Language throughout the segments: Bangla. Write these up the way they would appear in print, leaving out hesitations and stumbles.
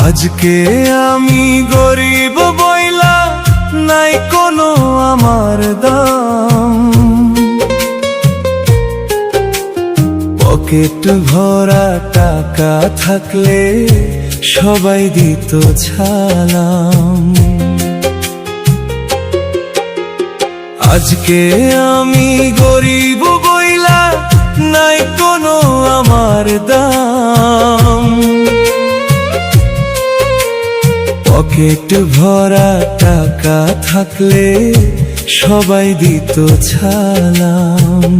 আজকে আমি গরিব বইলা নাই কোনো আমার দাম, পকেট ভরা টাকা থাকলে সবাই দিত ছালাম। আজকে আমি গরিব বইলা নাই কোনো আমার দাম, পকেট ভরা টাকা থাকলে সবাই দিত ছালাম।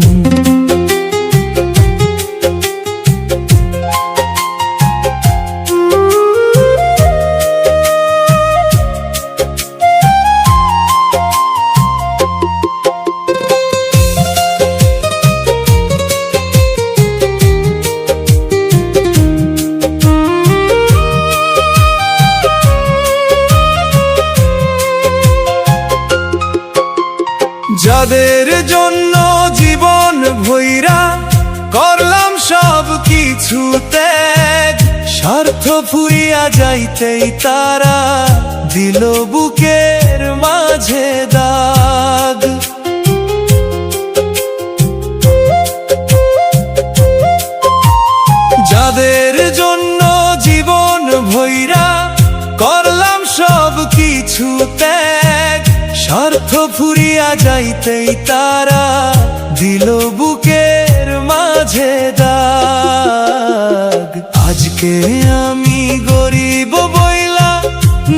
যাদের জন্য জীবন ভইরা করলাম সব কিছু ত্যাগ, স্বার্থ ফুরিয়া যাইতেই তারা দিল বুকের মাঝে দাগ। যাদের জন্য জীবন ভইরা করলাম সব কিছু ত্যাগ, স্বার্থ ফুরিয়া যাইতেই তারা দিল বুকের মাঝে দাগ। আজকে আমি গরিব বইলা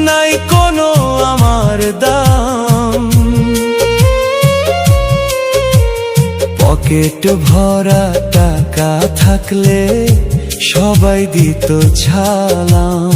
নাই কোনো আমার দাম, পকেট ভরা টাকা থাকলে সবাই দিত ছালাম।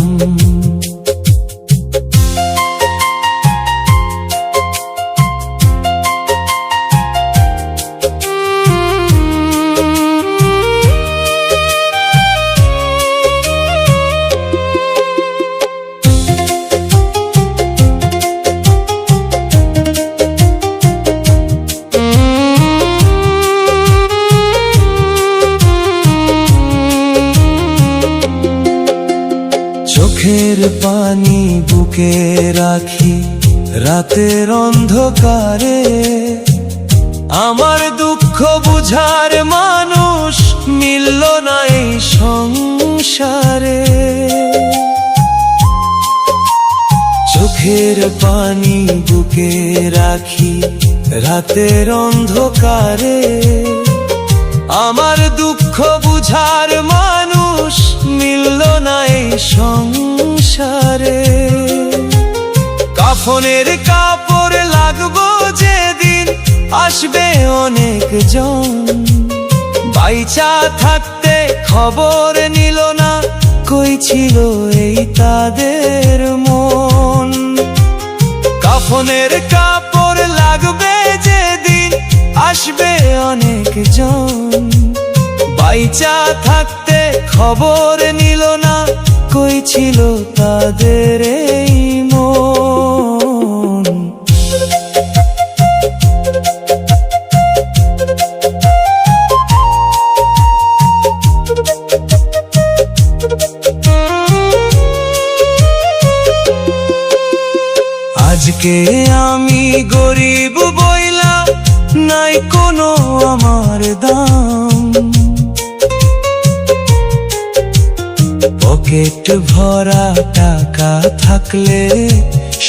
চোখের পানি বুকে রাখি রাতের অন্ধকারে, আমার দুঃখ বুঝার মানুষ মিলল না এই সংসারে। চোখের পানি বুকে রাখি রাতের অন্ধকারে, আমার দুঃখ বুঝার মানুষ মিলল না এই সংসারে। কাফনের কাপড় লাগবো যেদিন আসবে অনেক জন, বাইচা থাকতে খবর নিল না কই ছিল এই তাদের মন। কাফনের কাপড় লাগবে যেদিন আসবে অনেক জন, বাইচা থাকতে খবর নিল না কই ছিল তাদের এই মন। আজকে আমি গরিব বইলা নাই কোনো আমার দাম, পকেট ভরা টাকা থাকলে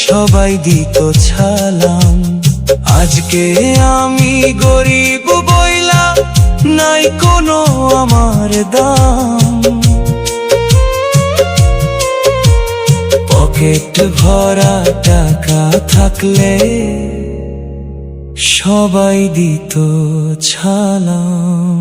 সবাই দিত ছালাম। আজকে আমি গরিব বইলা নাই কোনো আমার দাম, পকেট ভরা টাকা থাকলে সবাই দিত ছালাম।